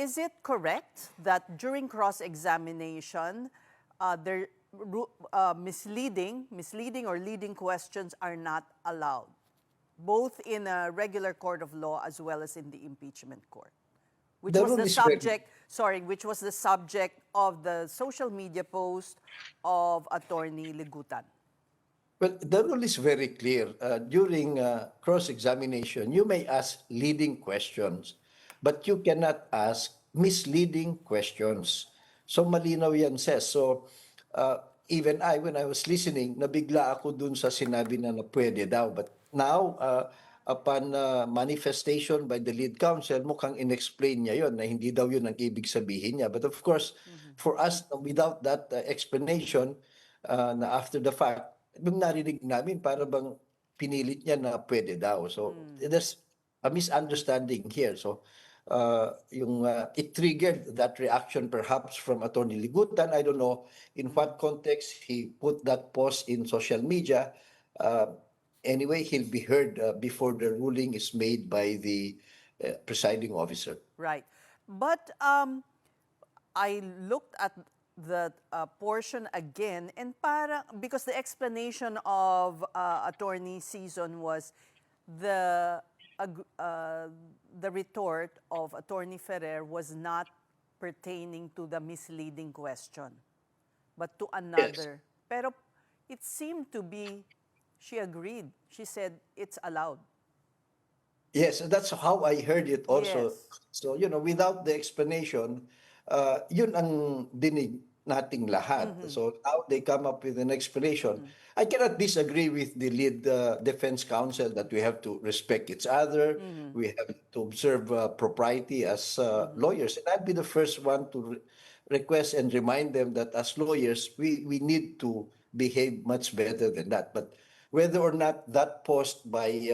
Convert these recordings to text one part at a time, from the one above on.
Is it correct that during cross-examination, misleading or leading questions are not allowed, both in a regular court of law as well as in the impeachment court? Which The was rule the is very, subject, sorry, which was the subject of the social media post of Attorney Ligutan. well, the rule is very clear. During cross-examination, you may ask leading questions, but you cannot ask misleading questions. So malinaw yan says. So even I, when I was listening, nabigla ako dun sa sinabi na pwede daw. But now, upon manifestation by the lead counsel, mukhang inexplain niya yon na hindi daw yun ang ibig sabihin niya. But of course, for us, without that explanation, na after the fact, nung narinig namin, para bang pinilit niya na pwede daw. So, there's a misunderstanding here. So, it triggered that reaction perhaps from Attorney Ligutan. I don't know in what context he put that post in social media. Anyway, he'll be heard before the ruling is made by the presiding officer. Right. But I looked at the portion again, and because the explanation of Attorney Season was the retort of Attorney Ferrer was not pertaining to the misleading question, but to another. Yes. Pero it seemed to be, she agreed. She said it's allowed. Yes, that's how I heard it also. Yes. So, without the explanation, yun ang dinig nating lahat. So now they come up with an explanation. I cannot disagree with the lead defense counsel that we have to respect each other. We have to observe propriety as lawyers. And I'd be the first one to request and remind them that as lawyers, we need to behave much better than that. But whether or not that post by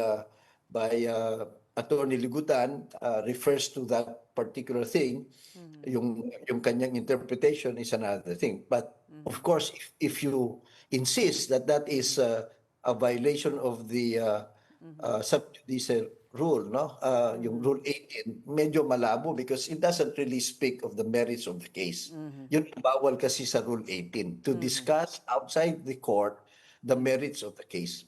Attorney Ligutan refers to that particular thing, yung kanyang interpretation is another thing. But of course, if you insist that that is a violation of the sub judice rule, no? Yung Rule 18, medyo malabo because it doesn't really speak of the merits of the case. Yun bawal kasi sa Rule 18, to discuss outside the court the merits of the case.